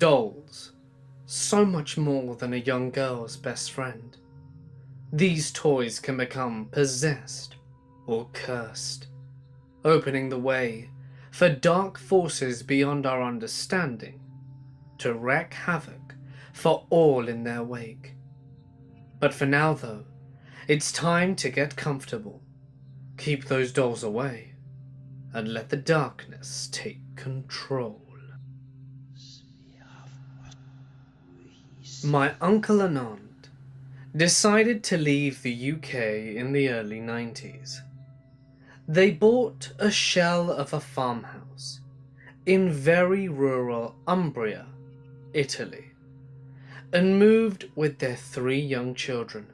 Dolls. So much more than a young girl's best friend. These toys can become possessed or cursed, opening the way for dark forces beyond our understanding to wreak havoc for all in their wake. But for now though, it's time to get comfortable, keep those dolls away, and let the darkness take control. My uncle and aunt decided to leave the UK in the early 90s. They bought a shell of a farmhouse in very rural Umbria, Italy, and moved with their 3 young children.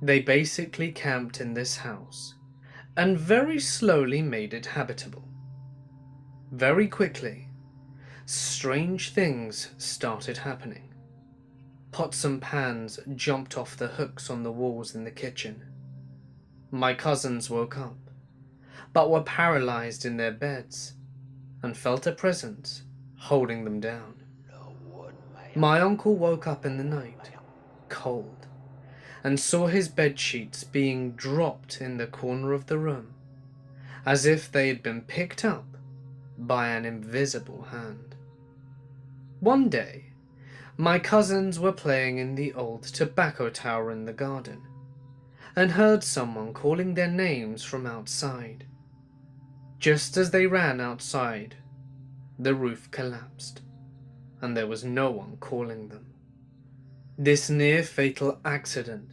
They basically camped in this house and very slowly made it habitable. Very quickly, strange things started happening. Pots and pans jumped off the hooks on the walls in the kitchen. My cousins woke up, but were paralyzed in their beds and felt a presence holding them down. My uncle woke up in the night, cold, and saw his bed sheets being dropped in the corner of the room, as if they had been picked up by an invisible hand. One day, my cousins were playing in the old tobacco tower in the garden, and heard someone calling their names from outside. Just as they ran outside, the roof collapsed, and there was no one calling them. This near-fatal accident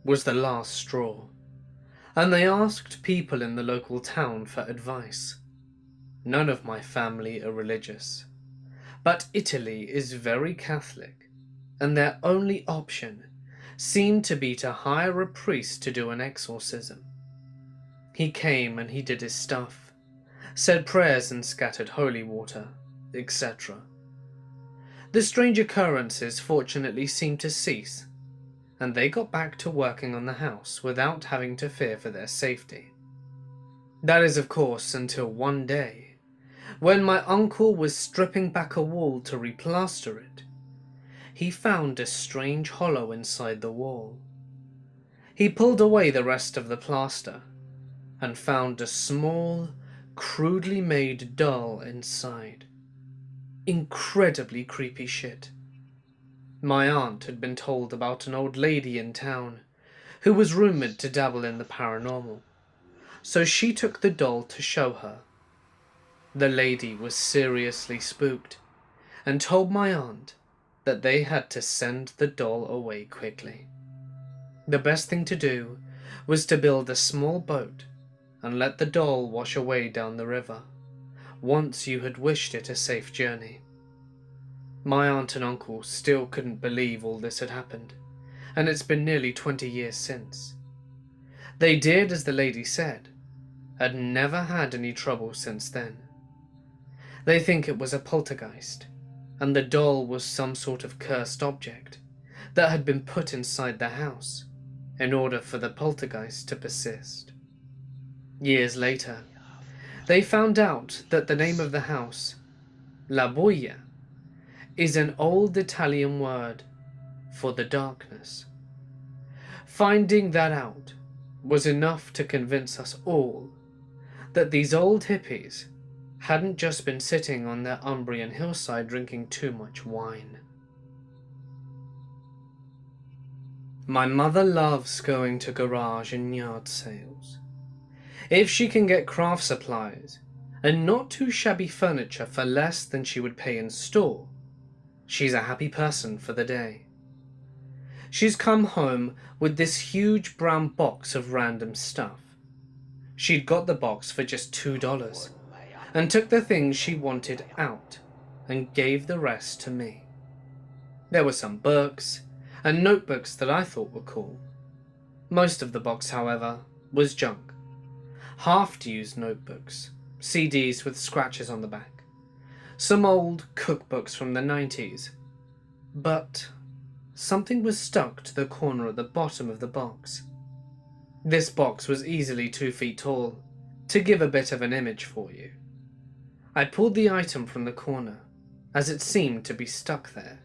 was the last straw, and they asked people in the local town for advice. None of my family are religious, but Italy is very Catholic, and their only option seemed to be to hire a priest to do an exorcism. He came and he did his stuff, said prayers and scattered holy water, etc. The strange occurrences fortunately seemed to cease, and they got back to working on the house without having to fear for their safety. That is, of course, until one day, when my uncle was stripping back a wall to replaster it, he found a strange hollow inside the wall. He pulled away the rest of the plaster and found a small, crudely made doll inside. Incredibly creepy shit. My aunt had been told about an old lady in town who was rumoured to dabble in the paranormal, so she took the doll to show her. The lady was seriously spooked and told my aunt that they had to send the doll away quickly. The best thing to do was to build a small boat and let the doll wash away down the river, once you had wished it a safe journey. My aunt and uncle still couldn't believe all this had happened, and it's been nearly 20 years since. They did as the lady said, and never had any trouble since then. They think it was a poltergeist, and the doll was some sort of cursed object that had been put inside the house in order for the poltergeist to persist. Years later, they found out that the name of the house, La Buia, is an old Italian word for the darkness. Finding that out was enough to convince us all that these old hippies hadn't just been sitting on their Umbrian hillside drinking too much wine. My mother loves going to garage and yard sales. If she can get craft supplies and not too shabby furniture for less than she would pay in store, she's a happy person for the day. She's come home with this huge brown box of random stuff. She'd got the box for just $2 and took the things she wanted out and gave the rest to me. There were some books and notebooks that I thought were cool. Most of the box, however, was junk. Half-used notebooks, CDs with scratches on the back, some old cookbooks from the 90s, but something was stuck to the corner at the bottom of the box. This box was easily 2 feet tall, to give a bit of an image for you. I pulled the item from the corner as it seemed to be stuck there,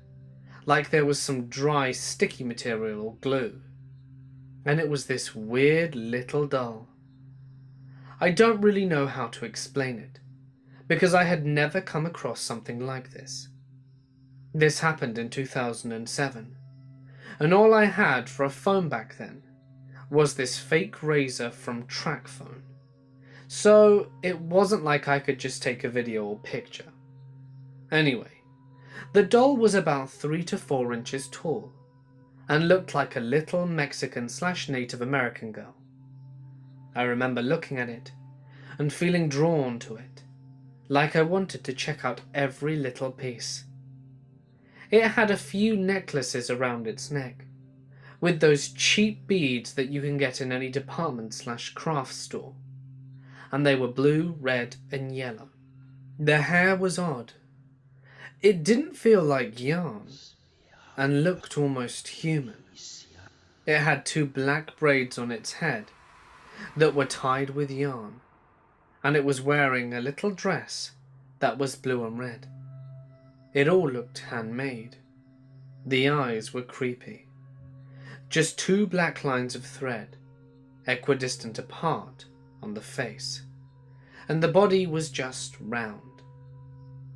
like there was some dry, sticky material or glue. And it was this weird little doll. I don't really know how to explain it, because I had never come across something like this. This happened in 2007, and all I had for a phone back then was this fake Razr from TracFone. So it wasn't like I could just take a video or picture. Anyway, the doll was about 3 to 4 inches tall and looked like a little Mexican/Native American girl. I remember looking at it and feeling drawn to it, like I wanted to check out every little piece. It had a few necklaces around its neck, with those cheap beads that you can get in any department/craft store, and they were blue, red, and yellow. The hair was odd. It didn't feel like yarn, and looked almost human. It had 2 black braids on its head that were tied with yarn, and it was wearing a little dress that was blue and red. It all looked handmade. The eyes were creepy. Just 2 black lines of thread, equidistant apart, on the face, and the body was just round.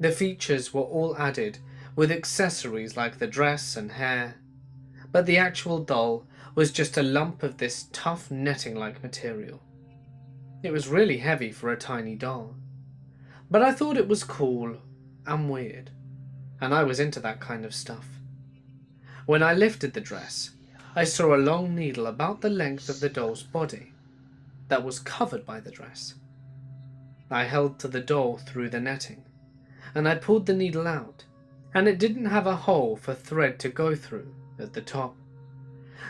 The features were all added with accessories like the dress and hair, but the actual doll was just a lump of this tough netting-like material. It was really heavy for a tiny doll, but I thought it was cool and weird, and I was into that kind of stuff. When I lifted the dress, I saw a long needle about the length of the doll's body that was covered by the dress. I held to the doll through the netting, and I pulled the needle out, and it didn't have a hole for thread to go through at the top.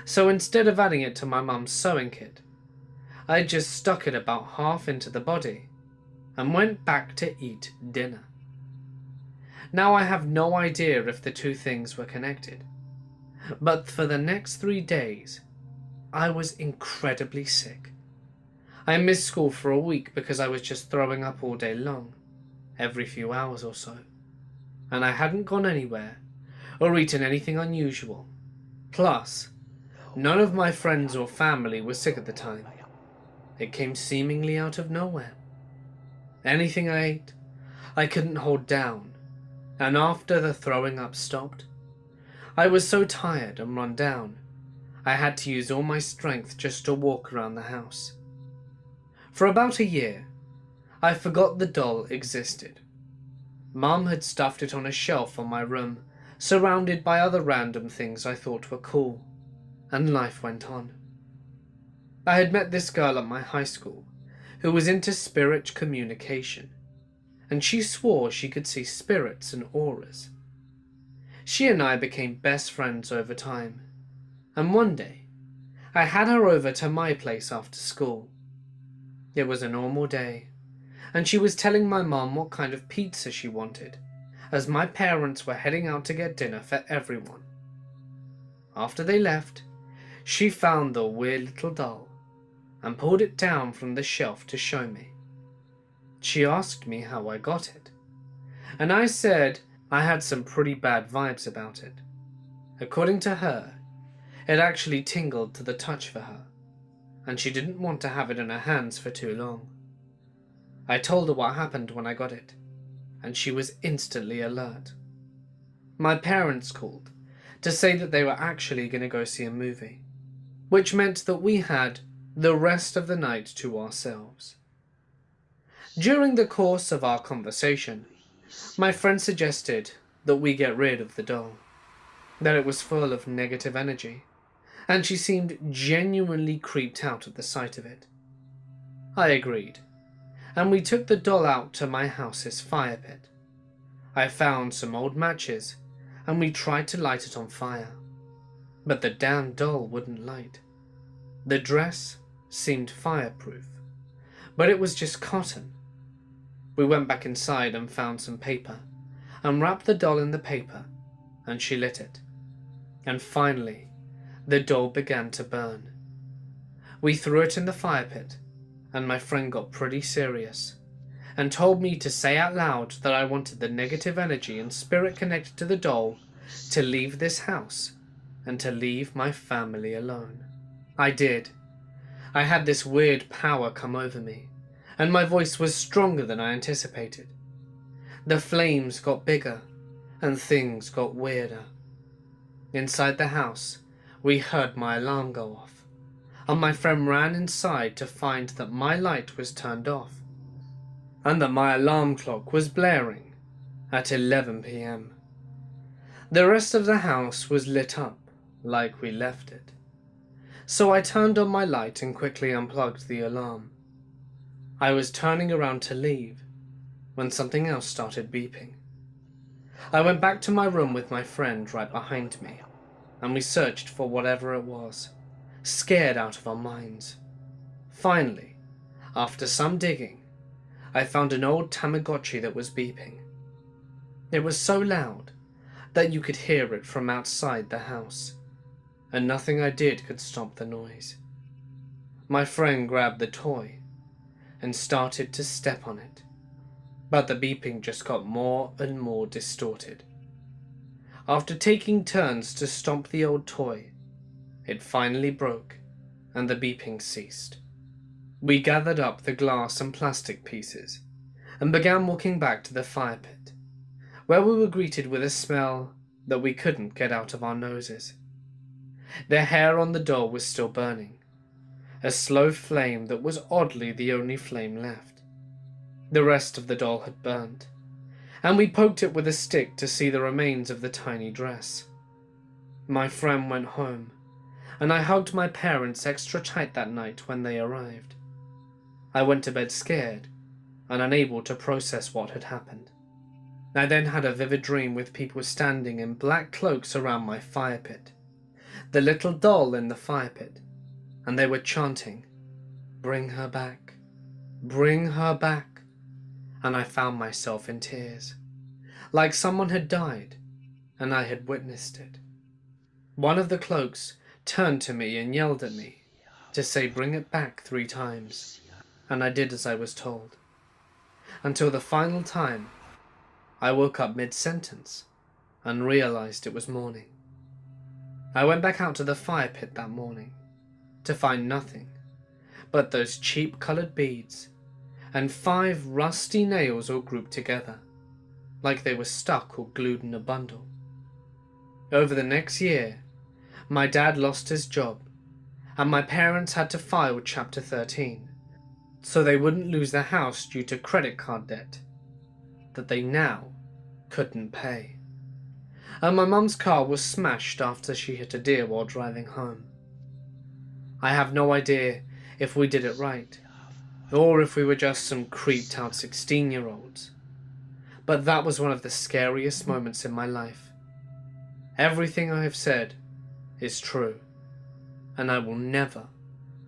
So instead of adding it to my mum's sewing kit, I just stuck it about half into the body and went back to eat dinner. Now I have no idea if the 2 things were connected, but for the next 3 days, I was incredibly sick. I missed school for a week because I was just throwing up all day long, every few hours or so, and I hadn't gone anywhere or eaten anything unusual. Plus, none of my friends or family were sick at the time. It came seemingly out of nowhere. Anything I ate, I couldn't hold down, and after the throwing up stopped, I was so tired and run down, I had to use all my strength just to walk around the house. For about a year, I forgot the doll existed. Mum had stuffed it on a shelf on my room, surrounded by other random things I thought were cool, and life went on. I had met this girl at my high school who was into spirit communication, and she swore she could see spirits and auras. She and I became best friends over time, and one day, I had her over to my place after school. It was a normal day, and she was telling my mum what kind of pizza she wanted, as my parents were heading out to get dinner for everyone. After they left, she found the weird little doll and pulled it down from the shelf to show me. She asked me how I got it, and I said I had some pretty bad vibes about it. According to her, it actually tingled to the touch for her, and she didn't want to have it in her hands for too long. I told her what happened when I got it, and she was instantly alert. My parents called to say that they were actually going to go see a movie, which meant that we had the rest of the night to ourselves. During the course of our conversation, my friend suggested that we get rid of the doll, that it was full of negative energy, and she seemed genuinely creeped out at the sight of it. I agreed, and we took the doll out to my house's fire pit. I found some old matches, and we tried to light it on fire, but the damn doll wouldn't light. The dress seemed fireproof, but it was just cotton. We went back inside and found some paper, and wrapped the doll in the paper, and she lit it. And finally, the doll began to burn. We threw it in the fire pit, and my friend got pretty serious, and told me to say out loud that I wanted the negative energy and spirit connected to the doll to leave this house and to leave my family alone. I did. I had this weird power come over me, and my voice was stronger than I anticipated. The flames got bigger, and things got weirder. Inside the house, we heard my alarm go off, and my friend ran inside to find that my light was turned off, and that my alarm clock was blaring at 11 p.m. The rest of the house was lit up like we left it, so I turned on my light and quickly unplugged the alarm. I was turning around to leave when something else started beeping. I went back to my room with my friend right behind me, and we searched for whatever it was, scared out of our minds. Finally, after some digging, I found an old Tamagotchi that was beeping. It was so loud that you could hear it from outside the house, and nothing I did could stop the noise. My friend grabbed the toy and started to step on it, but the beeping just got more and more distorted. After taking turns to stomp the old toy, it finally broke and the beeping ceased. We gathered up the glass and plastic pieces and began walking back to the fire pit, where we were greeted with a smell that we couldn't get out of our noses. The hair on the doll was still burning, a slow flame that was oddly the only flame left. The rest of the doll had burned, and we poked it with a stick to see the remains of the tiny dress. My friend went home, and I hugged my parents extra tight that night when they arrived. I went to bed scared and unable to process what had happened. I then had a vivid dream with people standing in black cloaks around my fire pit, the little doll in the fire pit, and they were chanting, "Bring her back, bring her back," and I found myself in tears, like someone had died and I had witnessed it. One of the cloaks turned to me and yelled at me to say "bring it back" 3 times, and I did as I was told, until the final time I woke up mid-sentence and realized it was morning. I went back out to the fire pit that morning to find nothing but those cheap colored beads and 5 rusty nails all grouped together, like they were stuck or glued in a bundle. Over the next year, my dad lost his job, and my parents had to file Chapter 13, so they wouldn't lose their house due to credit card debt that they now couldn't pay. And my mum's car was smashed after she hit a deer while driving home. I have no idea if we did it right, or if we were just some creeped out 16-year-olds, but that was one of the scariest moments in my life. Everything I have said is true, and I will never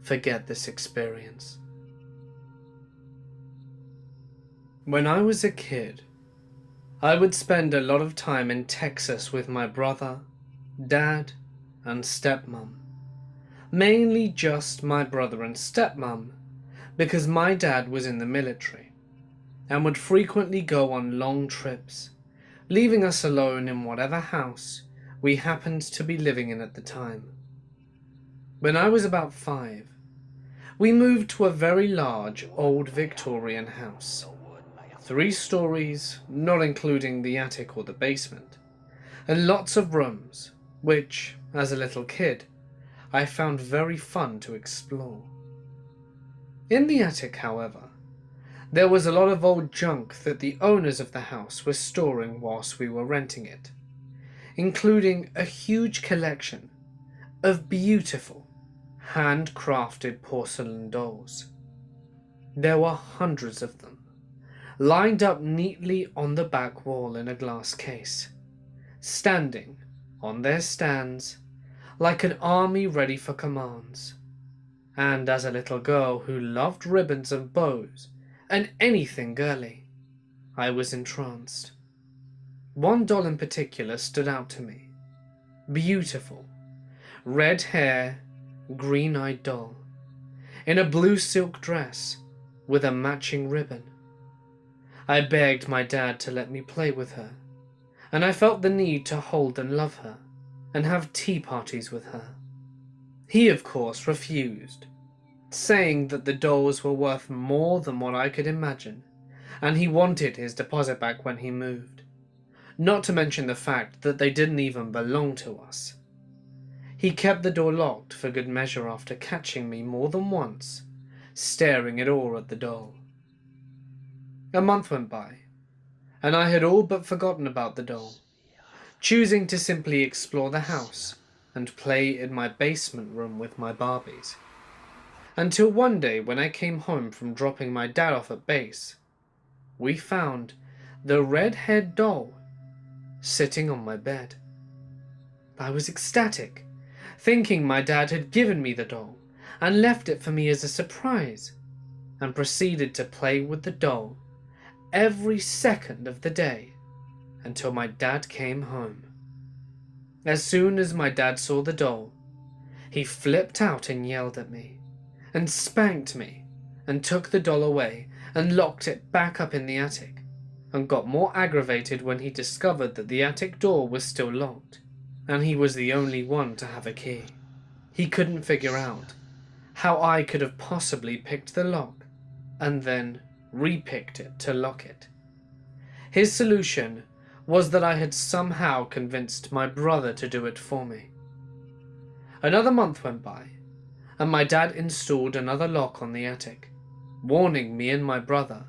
forget this experience. When I was a kid, I would spend a lot of time in Texas with my brother, dad, and stepmom. Mainly just my brother and stepmom, because my dad was in the military and would frequently go on long trips, leaving us alone in whatever house we happened to be living in at the time. When I was about 5, we moved to a very large old Victorian house, 3 stories, not including the attic or the basement, and lots of rooms, which, as a little kid, I found very fun to explore. In the attic, however, there was a lot of old junk that the owners of the house were storing whilst we were renting it, including a huge collection of beautiful, handcrafted porcelain dolls. There were hundreds of them, lined up neatly on the back wall in a glass case, standing on their stands like an army ready for commands. And as a little girl who loved ribbons and bows and anything girly, I was entranced. One doll in particular stood out to me. Beautiful, red hair, green-eyed doll, in a blue silk dress with a matching ribbon. I begged my dad to let me play with her, and I felt the need to hold and love her, and have tea parties with her. He, of course, refused, saying that the dolls were worth more than what I could imagine, and he wanted his deposit back when he moved, not to mention the fact that they didn't even belong to us. He kept the door locked for good measure after catching me more than once, staring at the doll. A month went by, and I had all but forgotten about the doll, choosing to simply explore the house and play in my basement room with my Barbies. Until one day when I came home from dropping my dad off at base, we found the red-haired doll sitting on my bed. I was ecstatic, thinking my dad had given me the doll and left it for me as a surprise, and proceeded to play with the doll every second of the day until my dad came home. As soon as my dad saw the doll, he flipped out and yelled at me, and spanked me, and took the doll away and locked it back up in the attic, and got more aggravated when he discovered that the attic door was still locked, and he was the only one to have a key. He couldn't figure out how I could have possibly picked the lock and then repicked it to lock it. His solution was that I had somehow convinced my brother to do it for me. Another month went by, and my dad installed another lock on the attic, warning me and my brother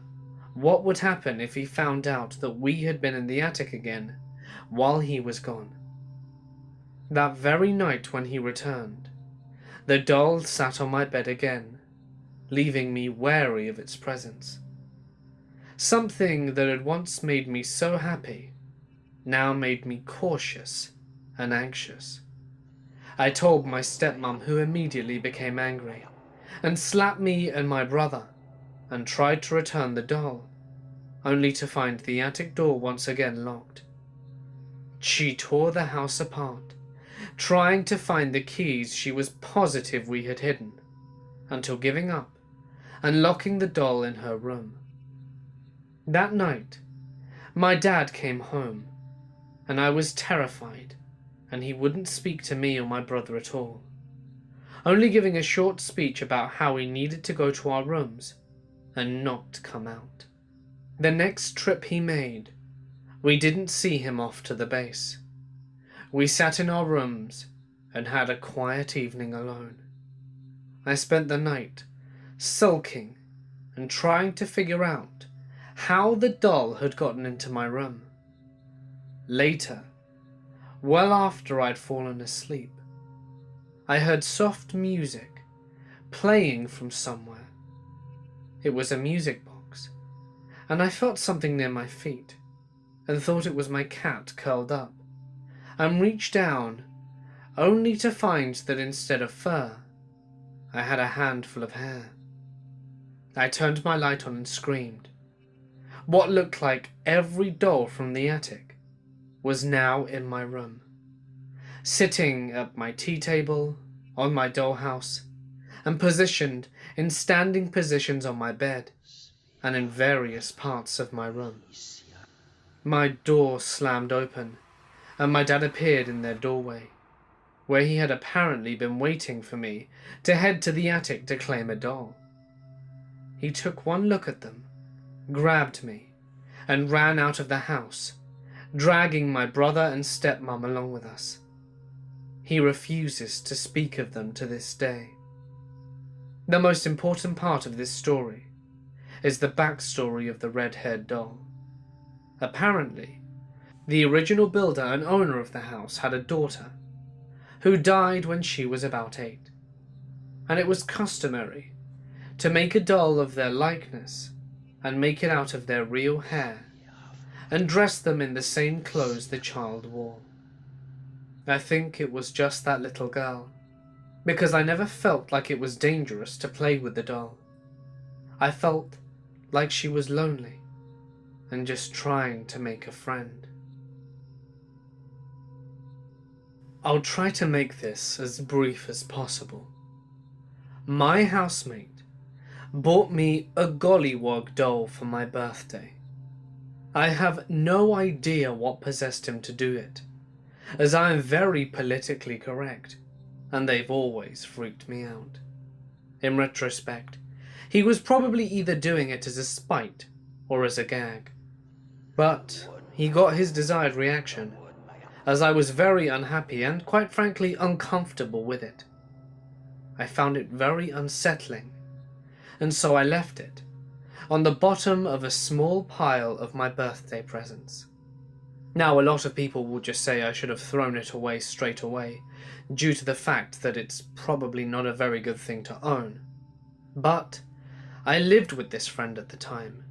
what would happen if he found out that we had been in the attic again while he was gone. That very night when he returned, the doll sat on my bed again, leaving me wary of its presence. Something that had once made me so happy now made me cautious and anxious. I told my stepmom, who immediately became angry and slapped me and my brother, and tried to return the doll, only to find the attic door once again locked. She tore the house apart, trying to find the keys she was positive we had hidden, until giving up and locking the doll in her room. That night, my dad came home, and I was terrified, and he wouldn't speak to me or my brother at all, only giving a short speech about how he needed to go to our rooms and not come out. The next trip he made, we didn't see him off to the base. We sat in our rooms and had a quiet evening alone. I spent the night sulking and trying to figure out how the doll had gotten into my room. Later, well after I'd fallen asleep, I heard soft music playing from somewhere. It was a music box, and I felt something near my feet and thought it was my cat curled up, and reached down only to find that instead of fur, I had a handful of hair. I turned my light on and screamed. What looked like every doll from the attic was now in my room, sitting at my tea table, on my dollhouse, and positioned in standing positions on my bed, and in various parts of my room. My door slammed open, and my dad appeared in their doorway, where he had apparently been waiting for me to head to the attic to claim a doll. He took one look at them, grabbed me, and ran out of the house, dragging my brother and stepmom along with us. He refuses to speak of them to this day. The most important part of this story is the backstory of the red-haired doll. Apparently, the original builder and owner of the house had a daughter who died when she was about 8, and it was customary to make a doll of their likeness and make it out of their real hair and dress them in the same clothes the child wore. I think it was just that little girl, because I never felt like it was dangerous to play with the doll. I felt like she was lonely and just trying to make a friend. I'll try to make this as brief as possible. My housemate bought me a Gollywog doll for my birthday, I have no idea what possessed him to do it, as I am very politically correct, and they've always freaked me out. In retrospect, he was probably either doing it as a spite or as a gag. But he got his desired reaction, as I was very unhappy and, quite frankly, uncomfortable with it. I found it very unsettling, and so I left it on the bottom of a small pile of my birthday presents. Now, a lot of people will just say I should have thrown it away straight away, due to the fact that it's probably not a very good thing to own. But I lived with this friend at the time,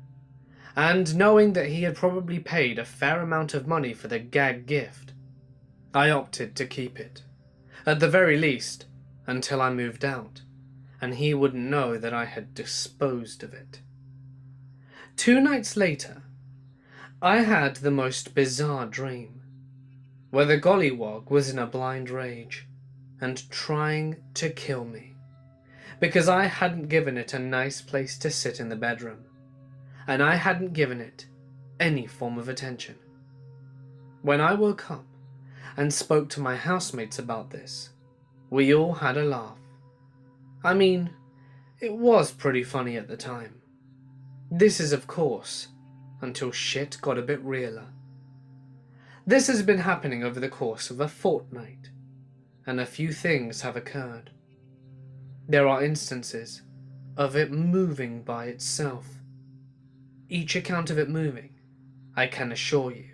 and knowing that he had probably paid a fair amount of money for the gag gift, I opted to keep it, at the very least, until I moved out, and he wouldn't know that I had disposed of it. 2 nights later, I had the most bizarre dream, where the gollywog was in a blind rage and trying to kill me, because I hadn't given it a nice place to sit in the bedroom, and I hadn't given it any form of attention. When I woke up and spoke to my housemates about this, we all had a laugh. I mean, it was pretty funny at the time. This is, of course, until shit got a bit realer. This has been happening over the course of a fortnight, and a few things have occurred. There are instances of it moving by itself. Each account of it moving, I can assure you,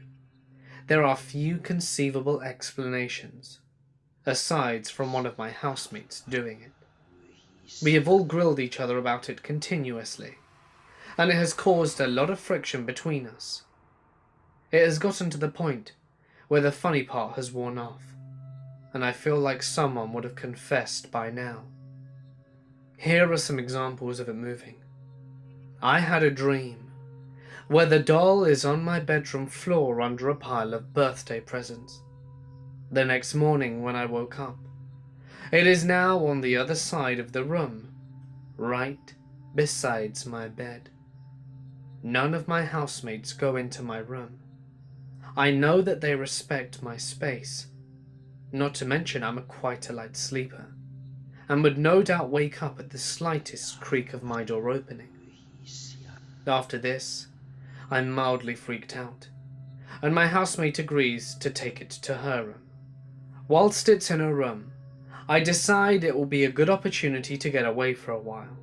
there are few conceivable explanations, aside from one of my housemates doing it. We have all grilled each other about it continuously, and it has caused a lot of friction between us. It has gotten to the point where the funny part has worn off, and I feel like someone would have confessed by now. Here are some examples of it moving. I had a dream where the doll is on my bedroom floor under a pile of birthday presents. The next morning when I woke up, it is now on the other side of the room, right besides my bed. None of my housemates go into my room. I know that they respect my space, not to mention I'm quite a light sleeper, and would no doubt wake up at the slightest creak of my door opening. After this, I'm mildly freaked out, and my housemate agrees to take it to her room. Whilst it's in her room, I decide it will be a good opportunity to get away for a while.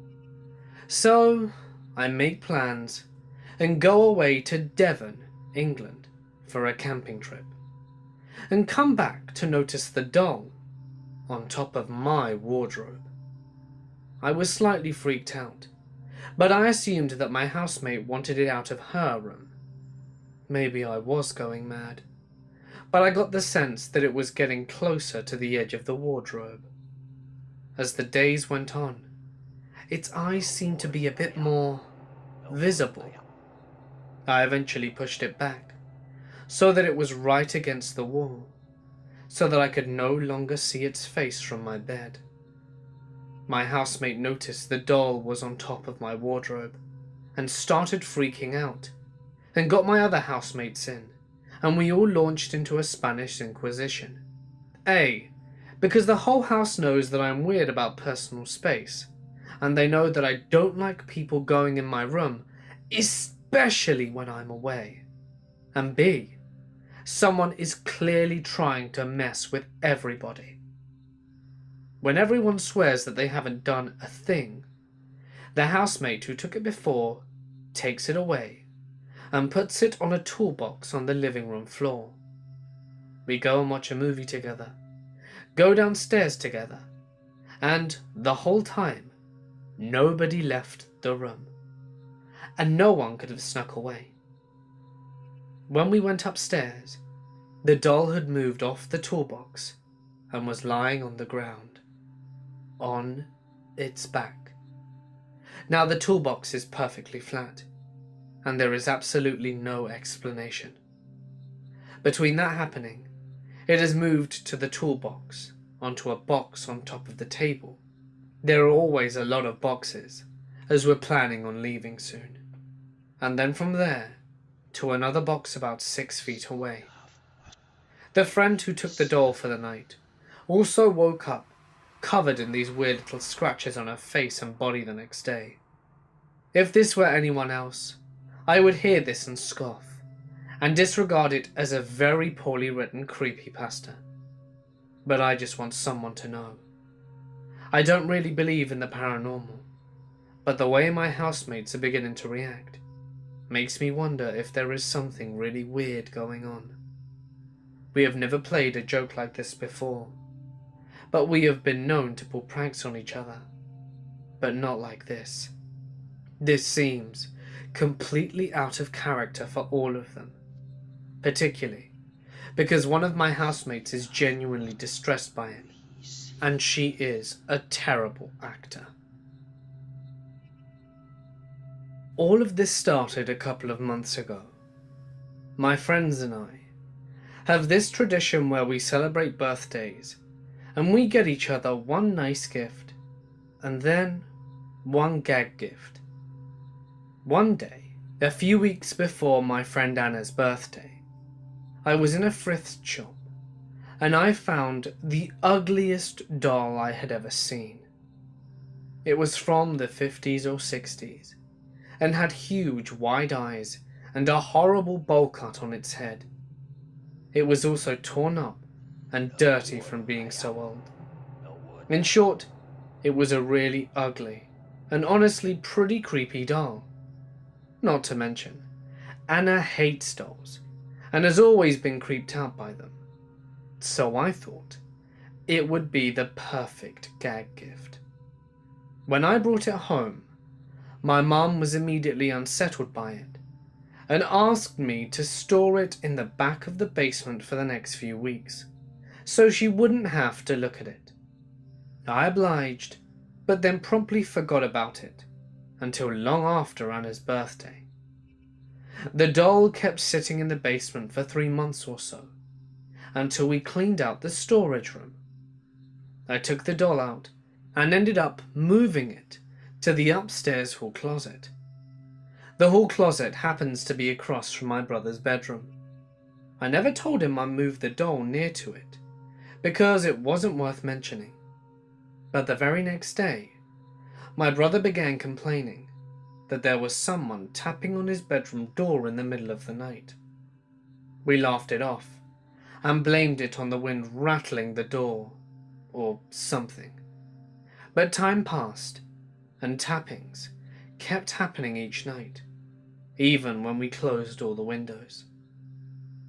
So I make plans and go away to Devon, England, for a camping trip, and come back to notice the doll on top of my wardrobe. I was slightly freaked out, but I assumed that my housemate wanted it out of her room. Maybe I was going mad, but I got the sense that it was getting closer to the edge of the wardrobe. As the days went on, its eyes seemed to be a bit more visible. I eventually pushed it back, so that it was right against the wall, so that I could no longer see its face from my bed. My housemate noticed the doll was on top of my wardrobe, and started freaking out, and got my other housemates in, and we all launched into a Spanish Inquisition. Because the whole house knows that I'm weird about personal space, and they know that I don't like people going in my room, especially when I'm away. And B, someone is clearly trying to mess with everybody. When everyone swears that they haven't done a thing, the housemate who took it before takes it away and puts it on a toolbox on the living room floor. We go and watch a movie together, go downstairs together, and the whole time, nobody left the room, and no one could have snuck away. When we went upstairs, the doll had moved off the toolbox and was lying on the ground, on its back. Now the toolbox is perfectly flat, and there is absolutely no explanation. Between that happening, it has moved to the toolbox, onto a box on top of the table. There are always a lot of boxes, as we're planning on leaving soon. And then from there, to another box about 6 feet away. The friend who took the doll for the night also woke up covered in these weird little scratches on her face and body the next day. If this were anyone else, I would hear this and scoff, and disregard it as a very poorly written creepypasta. But I just want someone to know. I don't really believe in the paranormal, but the way my housemates are beginning to react makes me wonder if there is something really weird going on. We have never played a joke like this before, but we have been known to pull pranks on each other. But not like this. This seems completely out of character for all of them, particularly because one of my housemates is genuinely distressed by it, and she is a terrible actor. All of this started a couple of months ago. My friends and I have this tradition where we celebrate birthdays and we get each other one nice gift and then one gag gift. One day, a few weeks before my friend Anna's birthday, I was in a thrift shop and I found the ugliest doll I had ever seen. It was from the 50s or 60s and had huge wide eyes and a horrible bowl cut on its head. It was also torn up and dirty from being so old. In short, it was a really ugly and honestly pretty creepy doll. Not to mention, Anna hates dolls and has always been creeped out by them. So I thought it would be the perfect gag gift. When I brought it home, my mum was immediately unsettled by it and asked me to store it in the back of the basement for the next few weeks, so she wouldn't have to look at it. I obliged, but then promptly forgot about it until long after Anna's birthday. The doll kept sitting in the basement for 3 months or so, until we cleaned out the storage room. I took the doll out and ended up moving it to the upstairs hall closet. The hall closet happens to be across from my brother's bedroom. I never told him I moved the doll near to it, because it wasn't worth mentioning. But the very next day, my brother began complaining that there was someone tapping on his bedroom door in the middle of the night. We laughed it off and blamed it on the wind rattling the door, or something. But time passed, and tappings kept happening each night, even when we closed all the windows.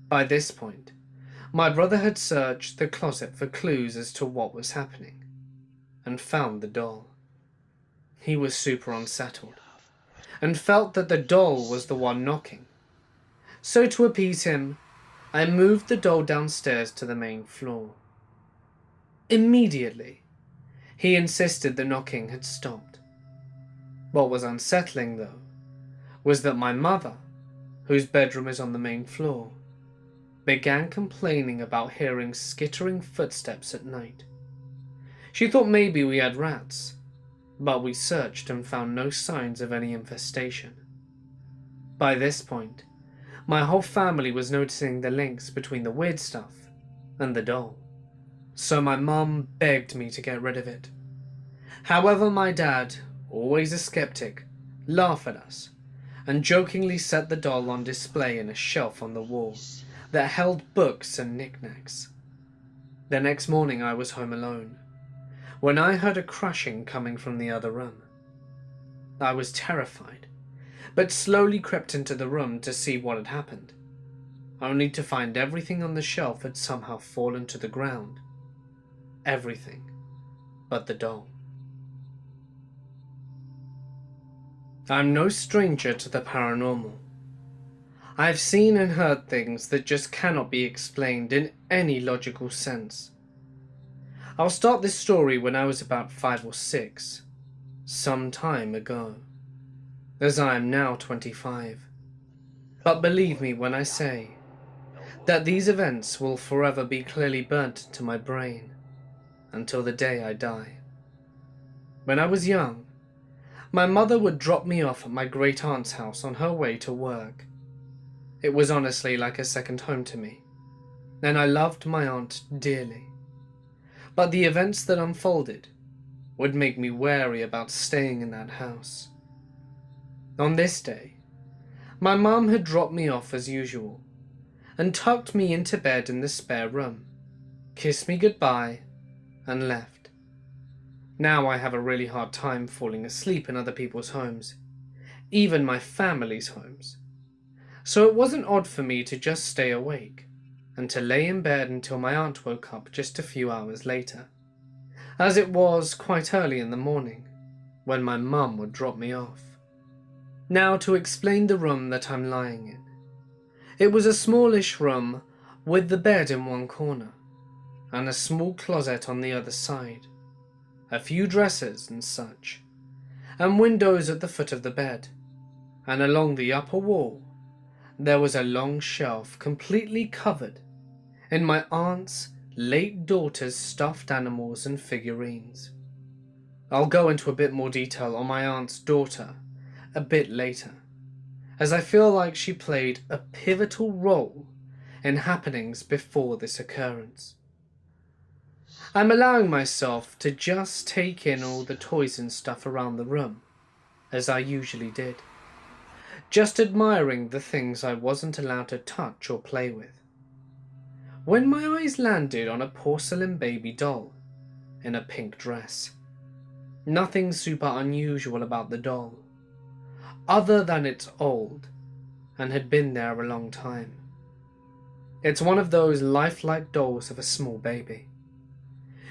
By this point, my brother had searched the closet for clues as to what was happening, and found the doll. He was super unsettled, and felt that the doll was the one knocking. So to appease him, I moved the doll downstairs to the main floor. Immediately, he insisted the knocking had stopped. What was unsettling, though, was that my mother, whose bedroom is on the main floor, began complaining about hearing skittering footsteps at night. She thought maybe we had rats, but we searched and found no signs of any infestation. By this point, my whole family was noticing the links between the weird stuff and the doll, so my mum begged me to get rid of it. However, my dad, always a skeptic, laughed at us and jokingly set the doll on display in a shelf on the wall that held books and knickknacks. The next morning I was home alone, when I heard a crashing coming from the other room. I was terrified, but slowly crept into the room to see what had happened, only to find everything on the shelf had somehow fallen to the ground. Everything but the doll. I'm no stranger to the paranormal. I've seen and heard things that just cannot be explained in any logical sense. I'll start this story when I was about 5 or 6, some time ago, as I am now 25. But believe me when I say that these events will forever be clearly burnt into my brain until the day I die. When I was young, my mother would drop me off at my great-aunt's house on her way to work. It was honestly like a second home to me, and I loved my aunt dearly. But the events that unfolded would make me wary about staying in that house. On this day, my mum had dropped me off as usual and tucked me into bed in the spare room, kissed me goodbye, and left. Now I have a really hard time falling asleep in other people's homes, even my family's homes. So it wasn't odd for me to just stay awake and to lay in bed until my aunt woke up just a few hours later, as it was quite early in the morning when my mum would drop me off. Now to explain the room that I'm lying in. It was a smallish room with the bed in one corner and a small closet on the other side, a few dressers and such, and windows at the foot of the bed, and along the upper wall there was a long shelf completely covered in my aunt's late daughter's stuffed animals and figurines. I'll go into a bit more detail on my aunt's daughter a bit later, as I feel like she played a pivotal role in happenings before this occurrence. I'm allowing myself to just take in all the toys and stuff around the room, as I usually did, just admiring the things I wasn't allowed to touch or play with, when my eyes landed on a porcelain baby doll in a pink dress. Nothing super unusual about the doll, other than it's old and had been there a long time. It's one of those lifelike dolls of a small baby.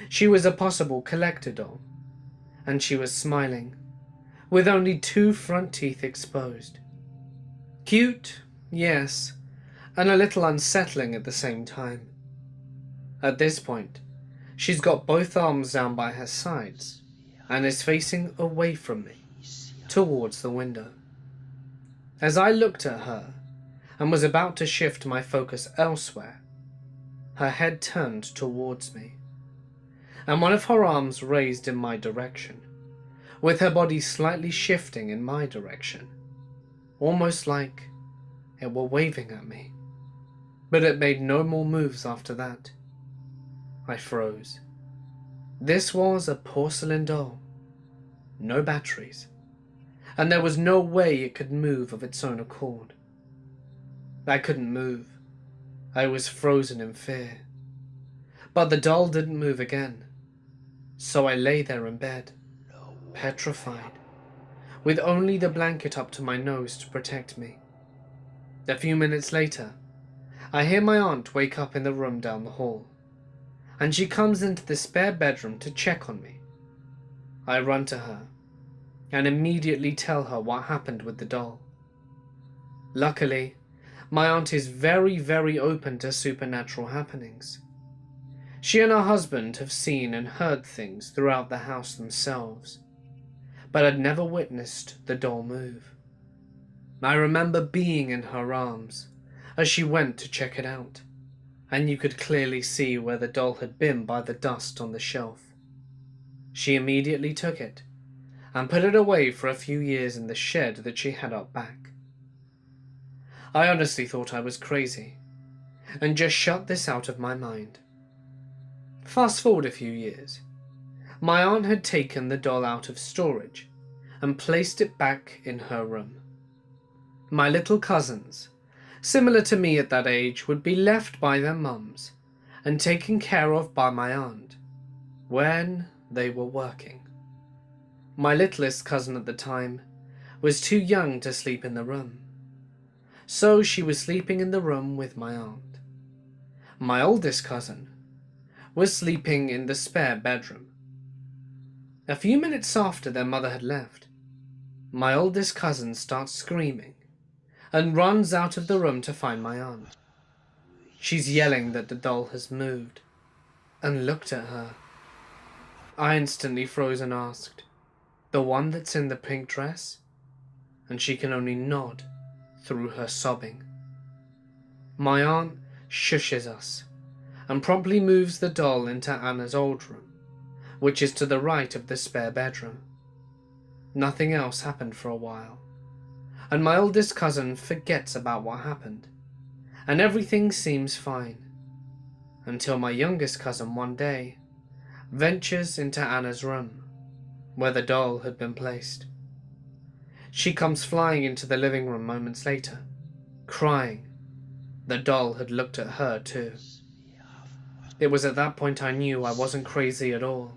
She was a possible collector doll, and she was smiling, with only 2 front teeth exposed. Cute, yes, and a little unsettling at the same time. At this point, she's got both arms down by her sides and is facing away from me, towards the window. As I looked at her and was about to shift my focus elsewhere, her head turned towards me, and one of her arms raised in my direction, with her body slightly shifting in my direction, almost like it were waving at me. But it made no more moves after that. I froze. This was a porcelain doll, no batteries, and there was no way it could move of its own accord. I couldn't move. I was frozen in fear. But the doll didn't move again, so I lay there in bed, petrified, with only the blanket up to my nose to protect me. A few minutes later, I hear my aunt wake up in the room down the hall, and she comes into the spare bedroom to check on me. I run to her and immediately tell her what happened with the doll. Luckily, my aunt is very, very open to supernatural happenings. She and her husband have seen and heard things throughout the house themselves, but had never witnessed the doll move. I remember being in her arms as she went to check it out, and you could clearly see where the doll had been by the dust on the shelf. She immediately took it and put it away for a few years in the shed that she had up back. I honestly thought I was crazy, and just shut this out of my mind. Fast forward a few years. My aunt had taken the doll out of storage and placed it back in her room. My little cousins, similar to me at that age, would be left by their mums and taken care of by my aunt when they were working. My littlest cousin at the time was too young to sleep in the room, so she was sleeping in the room with my aunt. My oldest cousin was sleeping in the spare bedroom. A few minutes after their mother had left, my oldest cousin starts screaming and runs out of the room to find my aunt. She's yelling that the doll has moved, and looked at her. I instantly froze and asked, "The one that's in the pink dress?" And she can only nod through her sobbing. My aunt shushes us and promptly moves the doll into Anna's old room, which is to the right of the spare bedroom. Nothing else happened for a while, and my oldest cousin forgets about what happened and everything seems fine, until my youngest cousin one day ventures into Anna's room, where the doll had been placed. She comes flying into the living room moments later, crying. The doll had looked at her too. It was at that point I knew I wasn't crazy at all.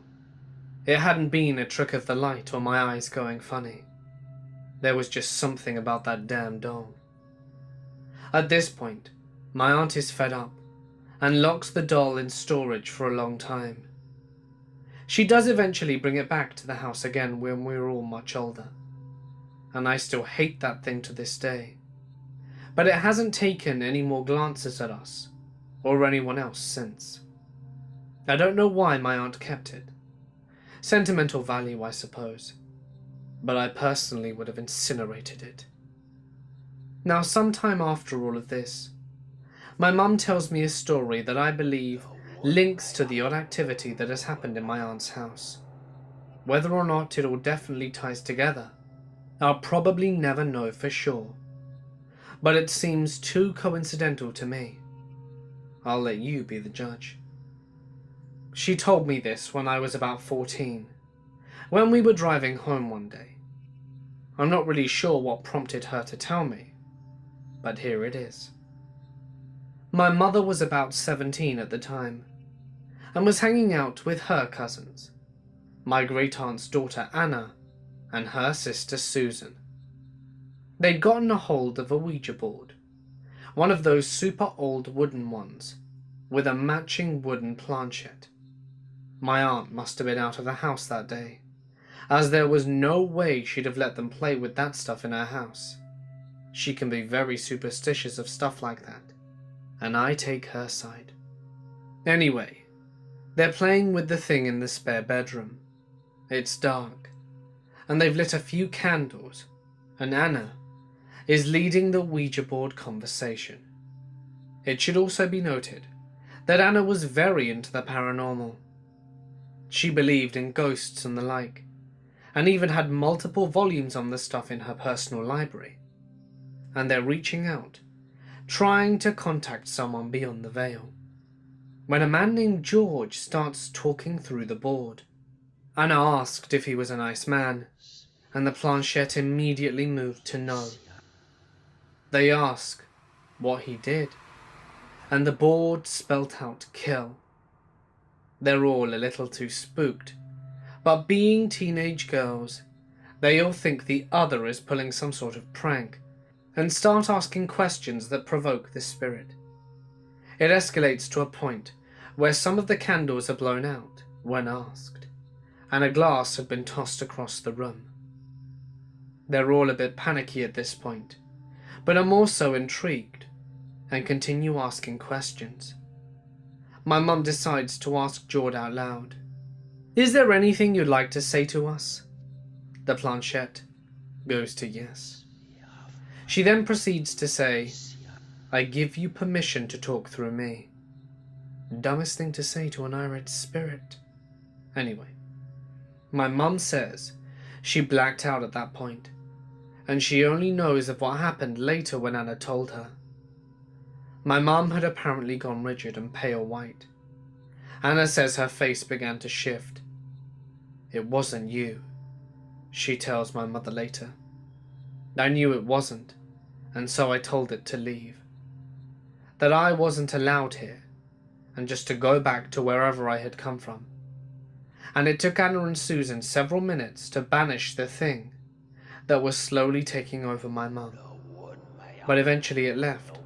It hadn't been a trick of the light or my eyes going funny. There was just something about that damn doll. At this point, my aunt is fed up and locks the doll in storage for a long time. She does eventually bring it back to the house again when we were all much older, and I still hate that thing to this day. But it hasn't taken any more glances at us or anyone else since. I don't know why my aunt kept it. Sentimental value, I suppose, but I personally would have incinerated it. Now, sometime after all of this, my mum tells me a story that I believe links to the odd activity that has happened in my aunt's house. Whether or not it all definitely ties together, I'll probably never know for sure, but it seems too coincidental to me. I'll let you be the judge. She told me this when I was about 14, when we were driving home one day. I'm not really sure what prompted her to tell me, but here it is. My mother was about 17 at the time, and was hanging out with her cousins, my great-aunt's daughter Anna and her sister Susan. They'd gotten a hold of a Ouija board, one of those super old wooden ones, with a matching wooden planchette. My aunt must have been out of the house that day, as there was no way she'd have let them play with that stuff in her house. She can be very superstitious of stuff like that, and I take her side. Anyway, they're playing with the thing in the spare bedroom. It's dark, and they've lit a few candles, and Anna is leading the Ouija board conversation. It should also be noted that Anna was very into the paranormal. She believed in ghosts and the like, and even had multiple volumes on the stuff in her personal library. And they're reaching out, trying to contact someone beyond the veil, when a man named George starts talking through the board. Anna asked if he was a nice man, and the planchette immediately moved to no. They ask what he did, and the board spelt out kill. They're all a little too spooked, but being teenage girls, they all think the other is pulling some sort of prank, and start asking questions that provoke the spirit. It escalates to a point where some of the candles are blown out when asked, and a glass had been tossed across the room. They're all a bit panicky at this point, but are more so intrigued, and continue asking questions. My mum decides to ask George out loud, "Is there anything you'd like to say to us?" The planchette goes to yes. She then proceeds to say, "I give you permission to talk through me." Dumbest thing to say to an irate spirit. Anyway, my mum says she blacked out at that point, and she only knows of what happened later when Anna told her. My mum had apparently gone rigid and pale white. Anna says her face began to shift. "It wasn't you," she tells my mother later. "I knew it wasn't, and so I told it to leave. That I wasn't allowed here, and just to go back to wherever I had come from. And it took Anna and Susan several minutes to banish the thing that was slowly taking over my mum. But eventually it left,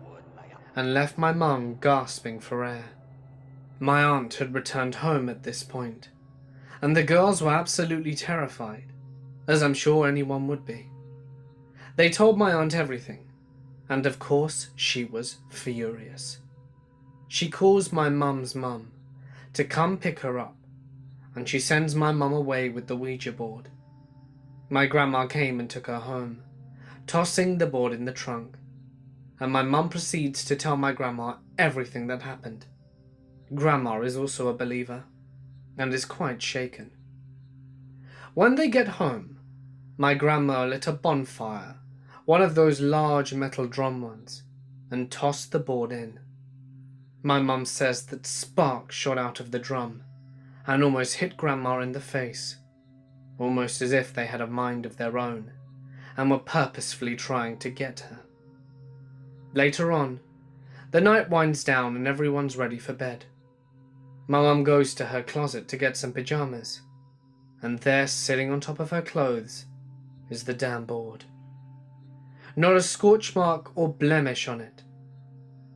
and left my mum gasping for air." My aunt had returned home at this point, and the girls were absolutely terrified, as I'm sure anyone would be. They told my aunt everything, and of course she was furious. She calls my mum's mum to come pick her up, and she sends my mum away with the Ouija board. My grandma came and took her home, tossing the board in the trunk, and my mum proceeds to tell my grandma everything that happened. Grandma is also a believer, and is quite shaken. When they get home, my grandma lit a bonfire, one of those large metal drum ones, and tossed the board in. My mum says that sparks shot out of the drum and almost hit Grandma in the face, almost as if they had a mind of their own and were purposefully trying to get her. Later on, the night winds down and everyone's ready for bed. My mum goes to her closet to get some pajamas, and there, sitting on top of her clothes, is the damn board. Not a scorch mark or blemish on it.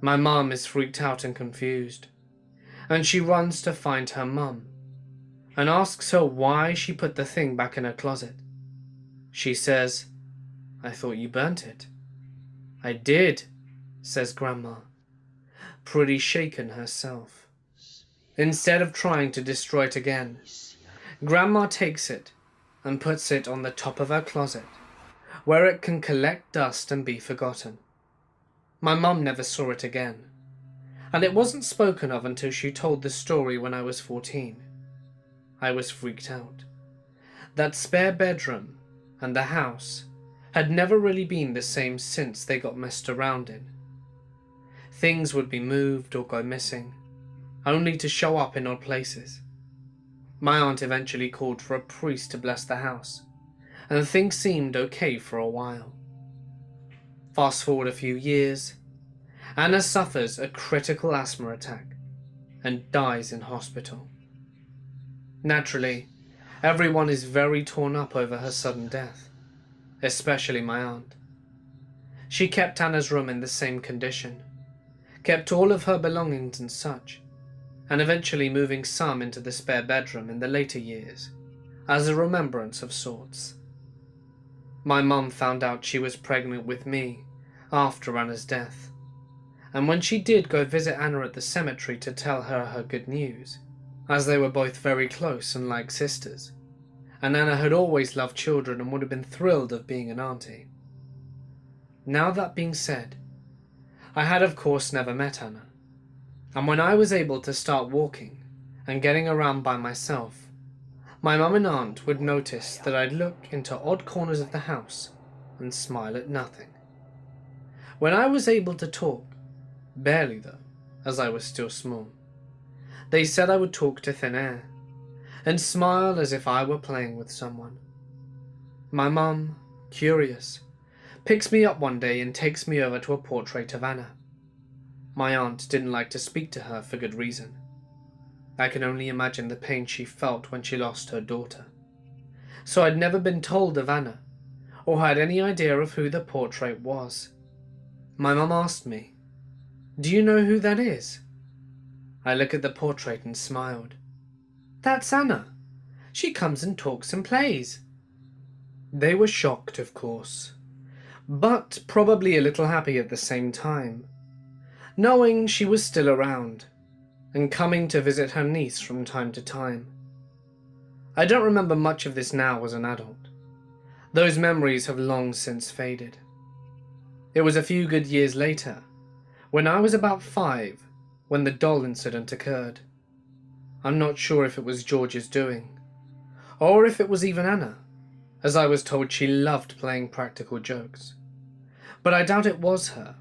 My mum is freaked out and confused, and she runs to find her mum and asks her why she put the thing back in her closet. She says, "I thought you burnt it." "I did," says Grandma, pretty shaken herself. Instead of trying to destroy it again, Grandma takes it and puts it on the top of her closet, where it can collect dust and be forgotten. My mum never saw it again, and it wasn't spoken of until she told the story when I was 14. I was freaked out. That spare bedroom and the house had never really been the same since they got messed around in. Things would be moved or go missing, only to show up in odd places. My aunt eventually called for a priest to bless the house, and things seemed okay for a while. Fast forward a few years, Anna suffers a critical asthma attack and dies in hospital. Naturally, everyone is very torn up over her sudden death, especially my aunt. She kept Anna's room in the same condition, kept all of her belongings and such, and eventually moving some into the spare bedroom in the later years, as a remembrance of sorts. My mum found out she was pregnant with me after Anna's death, and when she did go visit Anna at the cemetery to tell her good news, as they were both very close and like sisters, and Anna had always loved children and would have been thrilled of being an auntie. Now that being said, I had of course never met Anna, and when I was able to start walking and getting around by myself, my mum and aunt would notice that I'd look into odd corners of the house and smile at nothing. When I was able to talk, barely though, as I was still small, they said I would talk to thin air and smile as if I were playing with someone. My mum, curious, picks me up one day and takes me over to a portrait of Anna. My aunt didn't like to speak to her for good reason. I can only imagine the pain she felt when she lost her daughter. So I'd never been told of Anna, or had any idea of who the portrait was. My mum asked me, "Do you know who that is?" I looked at the portrait and smiled. "That's Anna. She comes and talks and plays." They were shocked, of course, but probably a little happy at the same time, knowing she was still around and coming to visit her niece from time to time. I don't remember much of this now as an adult. Those memories have long since faded. It was a few good years later, when I was about 5, when the doll incident occurred. I'm not sure if it was George's doing, or if it was even Anna, as I was told she loved playing practical jokes. But I doubt it was her.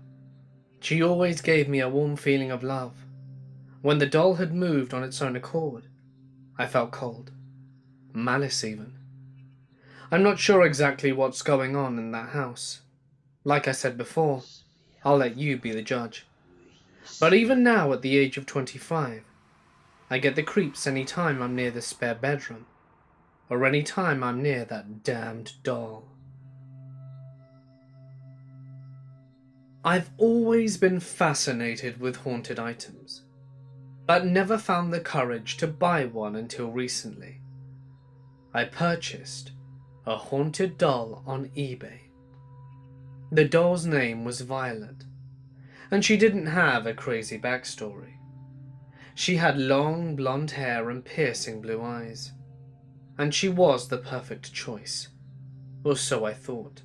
She always gave me a warm feeling of love. When the doll had moved on its own accord, I felt cold. Malice even. I'm not sure exactly what's going on in that house. Like I said before, I'll let you be the judge. But even now, at the age of 25, I get the creeps any time I'm near the spare bedroom, or any time I'm near that damned doll. I've always been fascinated with haunted items, but never found the courage to buy one until recently. I purchased a haunted doll on eBay. The doll's name was Violet, and she didn't have a crazy backstory. She had long blonde hair and piercing blue eyes, and she was the perfect choice, or so I thought.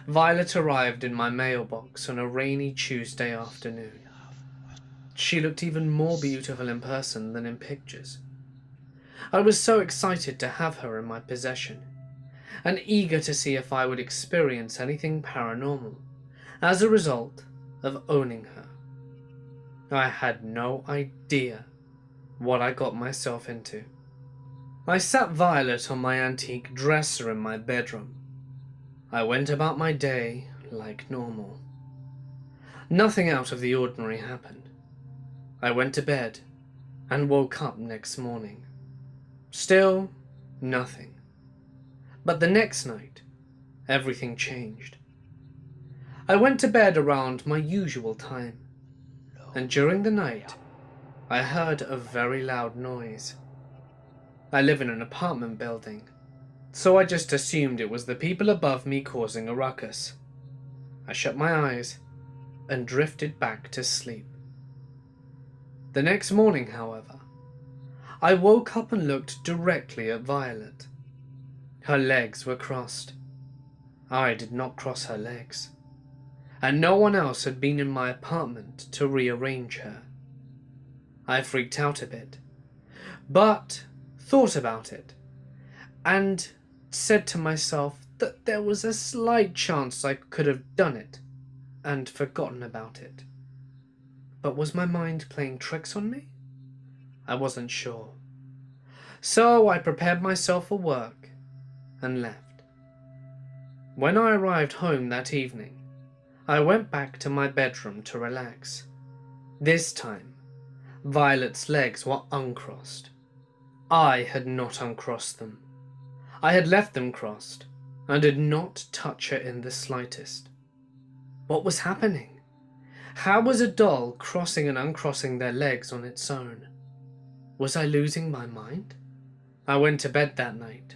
Violet arrived in my mailbox on a rainy Tuesday afternoon. She looked even more beautiful in person than in pictures. I was so excited to have her in my possession, and eager to see if I would experience anything paranormal. As a result, of owning her. I had no idea what I got myself into. I sat Violet on my antique dresser in my bedroom. I went about my day like normal. Nothing out of the ordinary happened. I went to bed and woke up next morning. Still nothing. But the next night, everything changed. I went to bed around my usual time, and during the night, I heard a very loud noise. I live in an apartment building, so I just assumed it was the people above me causing a ruckus. I shut my eyes and drifted back to sleep. The next morning, however, I woke up and looked directly at Violet. Her legs were crossed. I did not cross her legs, and no one else had been in my apartment to rearrange her. I freaked out a bit, but thought about it, and said to myself that there was a slight chance I could have done it and forgotten about it. But was my mind playing tricks on me? I wasn't sure. So I prepared myself for work and left. When I arrived home that evening, I went back to my bedroom to relax. This time, Violet's legs were uncrossed. I had not uncrossed them. I had left them crossed and did not touch her in the slightest. What was happening? How was a doll crossing and uncrossing their legs on its own? Was I losing my mind? I went to bed that night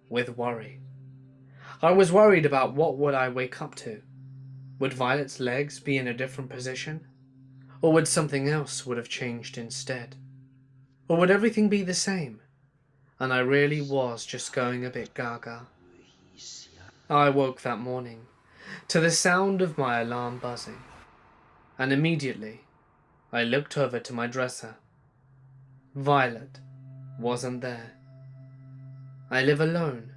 with worry. I was worried about what would I wake up to. Would Violet's legs be in a different position? Or would something else would have changed instead? Or would everything be the same? And I really was just going a bit gaga. I woke that morning to the sound of my alarm buzzing, and immediately I looked over to my dresser. Violet wasn't there. I live alone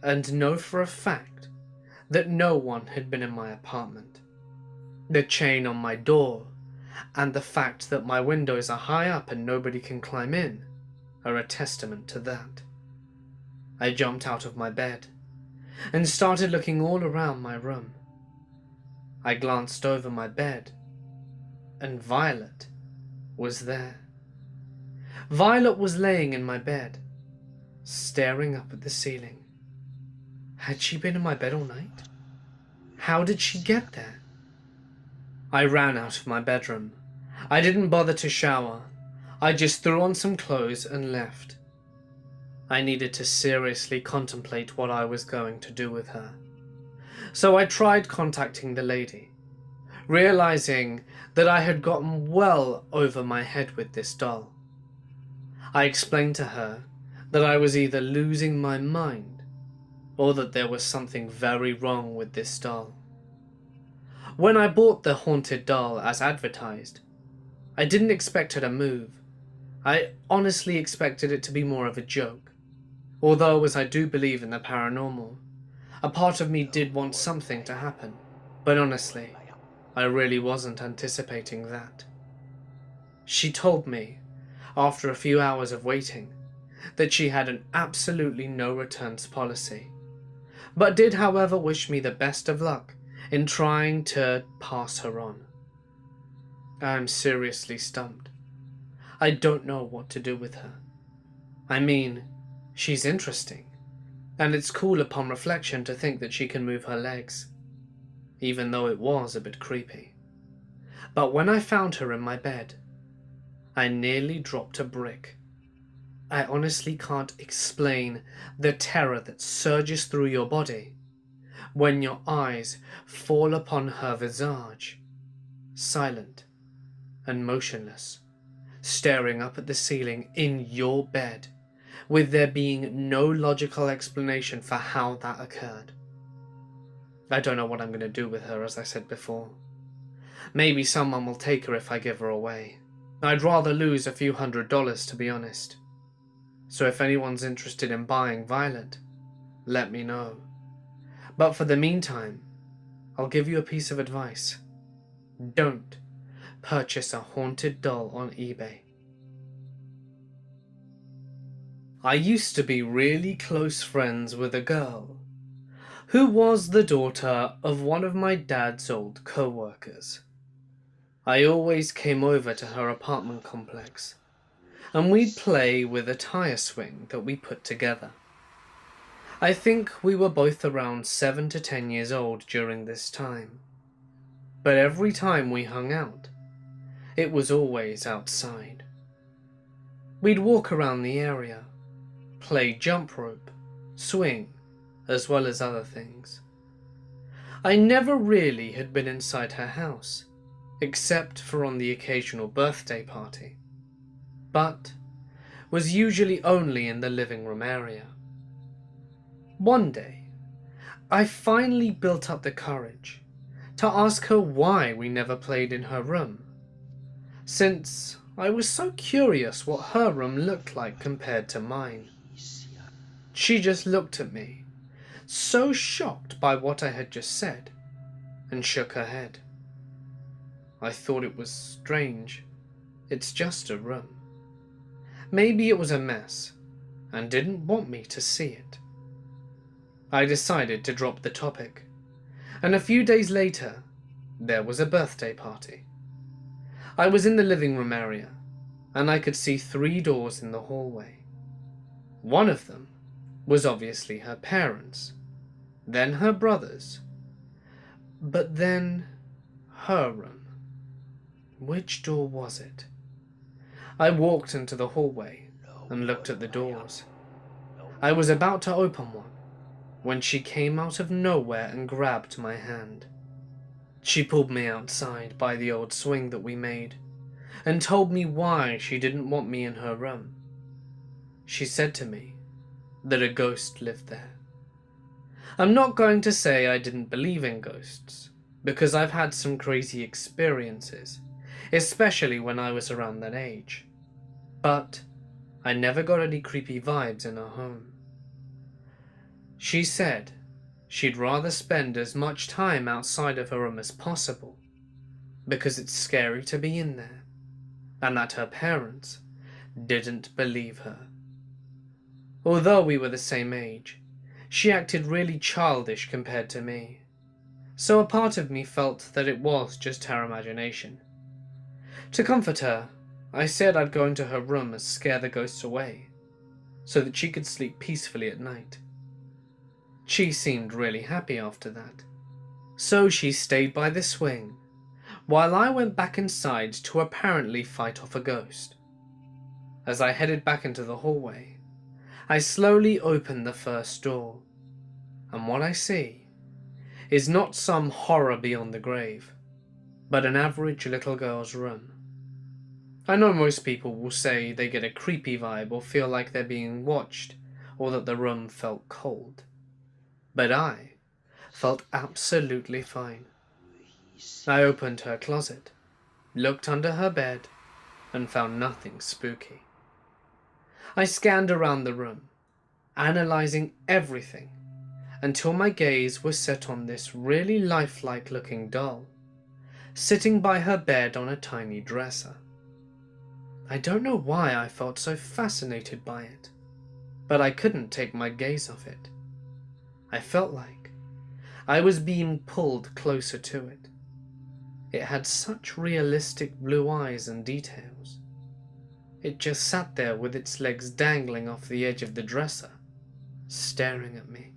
and know for a fact that no one had been in my apartment. The chain on my door and the fact that my windows are high up and nobody can climb in are a testament to that. I jumped out of my bed and started looking all around my room. I glanced over my bed, and Violet was there. Violet was laying in my bed, staring up at the ceiling. Had she been in my bed all night? How did she get there? I ran out of my bedroom. I didn't bother to shower. I just threw on some clothes and left. I needed to seriously contemplate what I was going to do with her. So I tried contacting the lady, realizing that I had gotten well over my head with this doll. I explained to her that I was either losing my mind or that there was something very wrong with this doll. When I bought the haunted doll as advertised, I didn't expect her to move. I honestly expected it to be more of a joke. Although, as I do believe in the paranormal, a part of me did want something to happen. But honestly, I really wasn't anticipating that. She told me, after a few hours of waiting, that she had an absolutely no returns policy, but did however wish me the best of luck in trying to pass her on. I am seriously stumped. I don't know what to do with her. I mean, she's interesting, and it's cool upon reflection to think that she can move her legs, even though it was a bit creepy. But when I found her in my bed, I nearly dropped a brick. I honestly can't explain the terror that surges through your body when your eyes fall upon her visage, silent and motionless, staring up at the ceiling in your bed, with there being no logical explanation for how that occurred. I don't know what I'm going to do with her, as I said before. Maybe someone will take her if I give her away. I'd rather lose a few $100s, to be honest. So if anyone's interested in buying Violet, let me know. But for the meantime, I'll give you a piece of advice. Don't purchase a haunted doll on eBay. I used to be really close friends with a girl who was the daughter of one of my dad's old co-workers. I always came over to her apartment complex, and we'd play with a tire swing that we put together. I think we were both around 7 to 10 years old during this time, but every time we hung out, it was always outside. We'd walk around the area, play jump rope, swing, as well as other things. I never really had been inside her house, except for on the occasional birthday party, but was usually only in the living room area. One day, I finally built up the courage to ask her why we never played in her room, since I was so curious what her room looked like compared to mine. She just looked at me, so shocked by what I had just said, and shook her head. I thought it was strange. It's just a room. Maybe it was a mess, and didn't want me to see it. I decided to drop the topic, and a few days later, there was a birthday party. I was in the living room area, and I could see 3 doors in the hallway. One of them was obviously her parents', then her brother's, but then her room. Which door was it? I walked into the hallway and looked at the doors. I was about to open one when she came out of nowhere and grabbed my hand. She pulled me outside by the old swing that we made and told me why she didn't want me in her room. She said to me that a ghost lived there. I'm not going to say I didn't believe in ghosts, because I've had some crazy experiences, especially when I was around that age, but I never got any creepy vibes in her home. She said she'd rather spend as much time outside of her room as possible, because it's scary to be in there, and that her parents didn't believe her. Although we were the same age, she acted really childish compared to me, so a part of me felt that it was just her imagination. To comfort her, I said I'd go into her room and scare the ghosts away, so that she could sleep peacefully at night. She seemed really happy after that, so she stayed by the swing, while I went back inside to apparently fight off a ghost. As I headed back into the hallway, I slowly opened the first door, and what I see is not some horror beyond the grave, but an average little girl's room. I know most people will say they get a creepy vibe or feel like they're being watched, or that the room felt cold, but I felt absolutely fine. I opened her closet, looked under her bed, and found nothing spooky. I scanned around the room, analyzing everything, until my gaze was set on this really lifelike looking doll, sitting by her bed on a tiny dresser. I don't know why I felt so fascinated by it, but I couldn't take my gaze off it. I felt like I was being pulled closer to it. It had such realistic blue eyes and details. It just sat there with its legs dangling off the edge of the dresser, staring at me.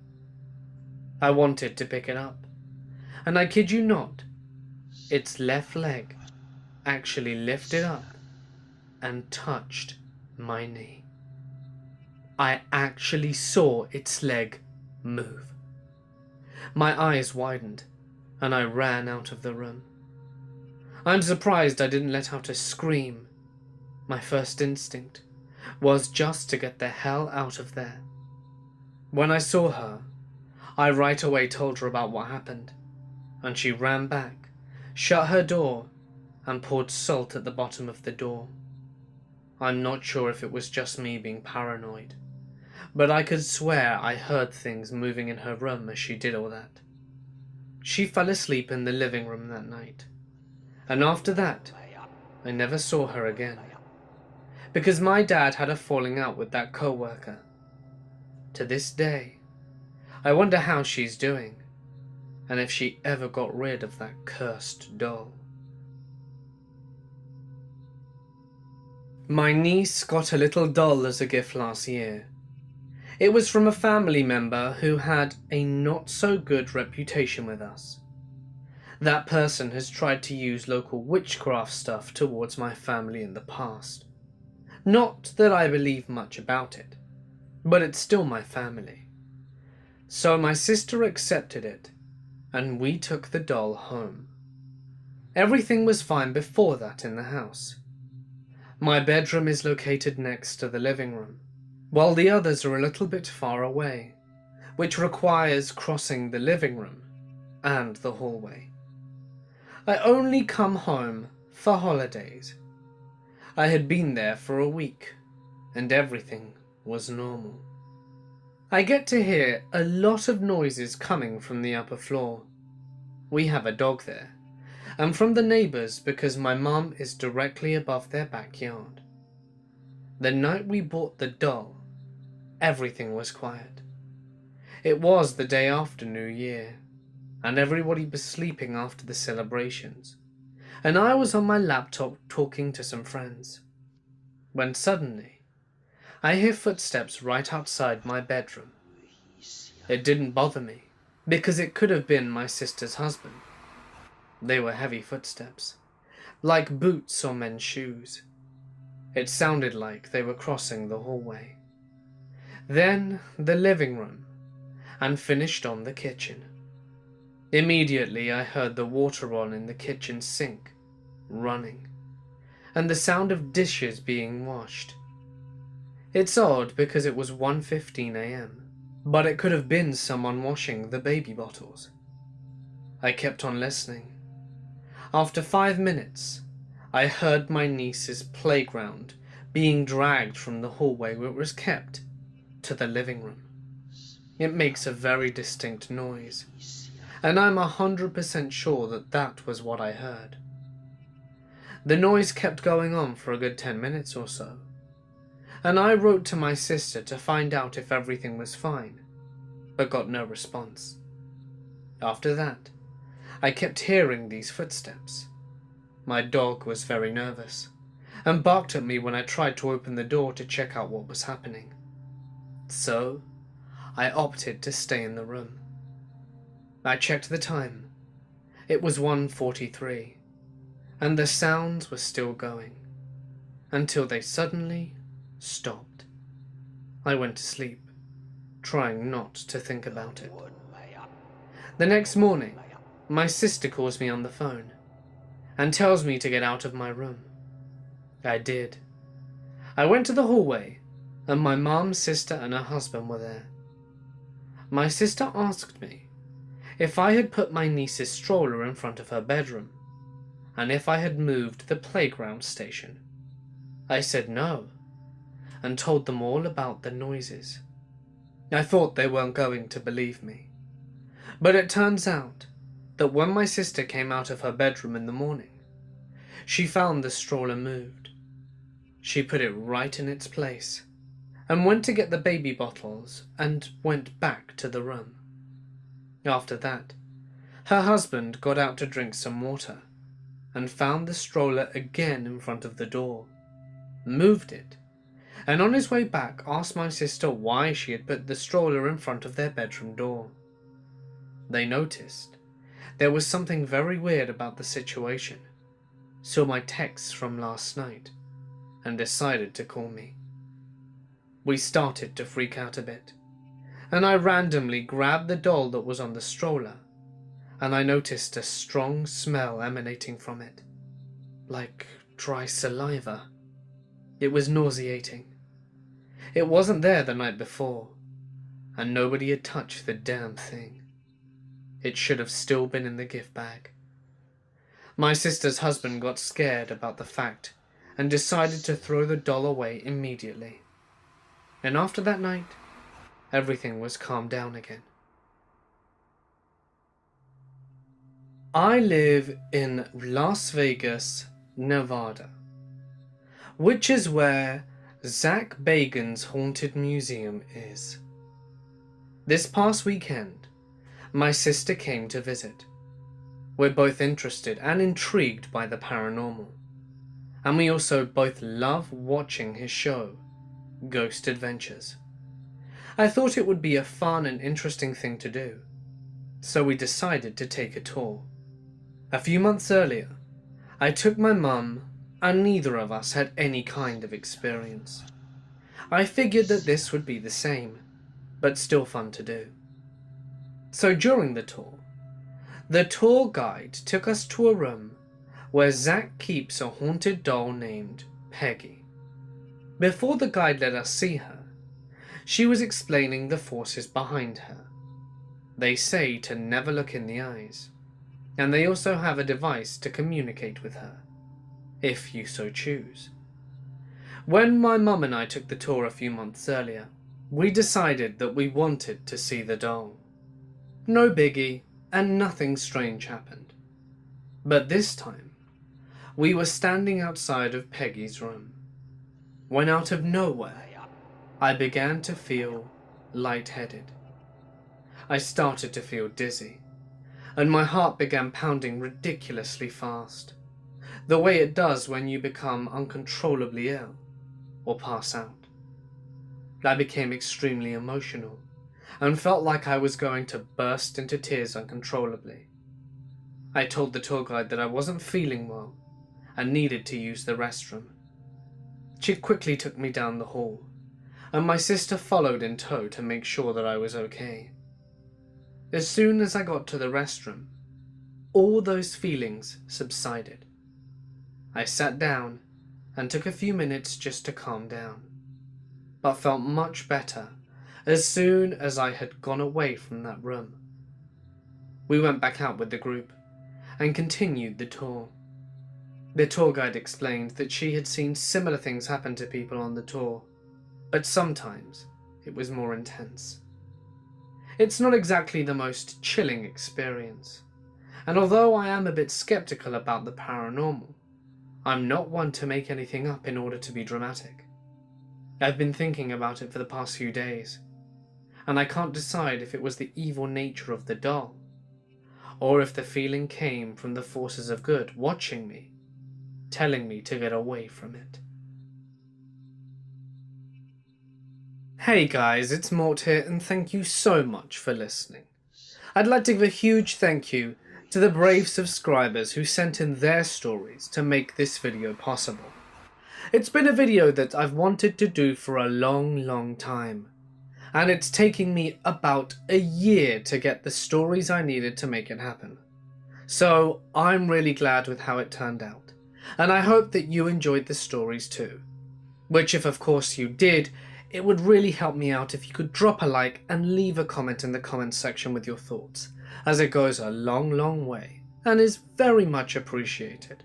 I wanted to pick it up, and I kid you not, its left leg actually lifted up and touched my knee. I actually saw its leg move. My eyes widened, and I ran out of the room. I'm surprised I didn't let out a scream. My first instinct was just to get the hell out of there. When I saw her, I right away told her about what happened, and she ran back, shut her door, and poured salt at the bottom of the door. I'm not sure if it was just me being paranoid, but I could swear I heard things moving in her room as she did all that. She fell asleep in the living room that night, And after that, I never saw her again, because my dad had a falling out with that co-worker. To this day, I wonder how she's doing, and if she ever got rid of that cursed doll. My niece got a little doll as a gift last year. It was from a family member who had a not-so-good reputation with us. That person has tried to use local witchcraft stuff towards my family in the past. Not that I believe much about it, but it's still my family. So my sister accepted it, and we took the doll home. Everything was fine before that in the house. My bedroom is located next to the living room, while the others are a little bit far away, which requires crossing the living room and the hallway. I only come home for holidays. I had been there for a week, and everything was normal. I get to hear a lot of noises coming from the upper floor. We have a dog there, and from the neighbours because my mum is directly above their backyard. The night we bought the doll, everything was quiet. It was the day after New Year, and everybody was sleeping after the celebrations, and I was on my laptop talking to some friends, when suddenly I hear footsteps right outside my bedroom. It didn't bother me, because it could have been my sister's husband. They were heavy footsteps, like boots or men's shoes. It sounded like they were crossing the hallway. Then the living room, and finished on the kitchen. Immediately I heard the water on in the kitchen sink, running, and the sound of dishes being washed. It's odd because it was 1:15 a.m., but it could have been someone washing the baby bottles. I kept on listening. After 5 minutes, I heard my niece's playground being dragged from the hallway where it was kept to the living room. It makes a very distinct noise, and I'm 100% sure that that was what I heard. The noise kept going on for a good 10 minutes or so, and I wrote to my sister to find out if everything was fine, but got no response. After that, I kept hearing these footsteps. My dog was very nervous, and barked at me when I tried to open the door to check out what was happening. So, I opted to stay in the room. I checked the time. It was 1:43, and the sounds were still going, until they suddenly stopped. I went to sleep, trying not to think about it. The next morning, my sister calls me on the phone and tells me to get out of my room. I did. I went to the hallway, and my mom, sister, and her husband were there. My sister asked me if I had put my niece's stroller in front of her bedroom, and if I had moved the playground station. I said no, and told them all about the noises. I thought they weren't going to believe me, but it turns out that when my sister came out of her bedroom in the morning, she found the stroller moved. She put it right in its place, and went to get the baby bottles and went back to the room. After that, her husband got out to drink some water, and found the stroller again in front of the door, moved it, and on his way back asked my sister why she had put the stroller in front of their bedroom door. They noticed there was something very weird about the situation, saw my texts from last night, and decided to call me. We started to freak out a bit, and I randomly grabbed the doll that was on the stroller, and I noticed a strong smell emanating from it, like dry saliva. It was nauseating. It wasn't there the night before, and nobody had touched the damn thing. It should have still been in the gift bag. My sister's husband got scared about the fact and decided to throw the doll away immediately. And after that night, everything was calmed down again. I live in Las Vegas, Nevada, which is where Zach Bagans' Haunted Museum is. This past weekend, my sister came to visit. We're both interested and intrigued by the paranormal, and we also both love watching his show, Ghost Adventures. I thought it would be a fun and interesting thing to do, so we decided to take a tour. A few months earlier, I took my mum, and neither of us had any kind of experience. I figured that this would be the same, but still fun to do. So during the tour guide took us to a room where Zach keeps a haunted doll named Peggy. Before the guide let us see her, she was explaining the forces behind her. They say to never look in the eyes, and they also have a device to communicate with her, if you so choose. When my mum and I took the tour a few months earlier, we decided that we wanted to see the doll. No biggie, and nothing strange happened. But this time, we were standing outside of Peggy's room, when out of nowhere, I began to feel lightheaded. I started to feel dizzy, and my heart began pounding ridiculously fast, the way it does when you become uncontrollably ill or pass out. I became extremely emotional and felt like I was going to burst into tears uncontrollably. I told the tour guide that I wasn't feeling well and needed to use the restroom. She quickly took me down the hall, and my sister followed in tow to make sure that I was okay. As soon as I got to the restroom, all those feelings subsided. I sat down and took a few minutes just to calm down, but felt much better as soon as I had gone away from that room. We went back out with the group and continued the tour. The tour guide explained that she had seen similar things happen to people on the tour, but sometimes it was more intense. It's not exactly the most chilling experience, and although I am a bit skeptical about the paranormal, I'm not one to make anything up in order to be dramatic. I've been thinking about it for the past few days, and I can't decide if it was the evil nature of the doll, or if the feeling came from the forces of good watching me, telling me to get away from it. Hey guys, it's Mort here, and thank you so much for listening. I'd like to give a huge thank you to the brave subscribers who sent in their stories to make this video possible. It's been a video that I've wanted to do for a long time, and it's taking me about a year to get the stories I needed to make it happen. So I'm really glad with how it turned out, and I hope that you enjoyed the stories too. Which, if of course you did, it would really help me out if you could drop a like and leave a comment in the comments section with your thoughts, as it goes a long way and is very much appreciated.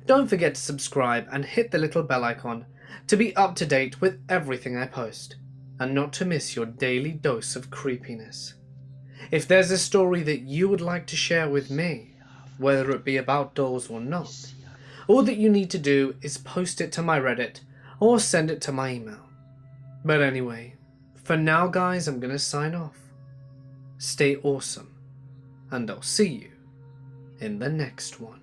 Don't forget to subscribe and hit the little bell icon to be up to date with everything I post, and not to miss your daily dose of creepiness. If there's a story that you would like to share with me, whether it be about dolls or not, all that you need to do is post it to my Reddit or send it to my email. But anyway, for now guys, I'm gonna sign off. Stay awesome, and I'll see you in the next one.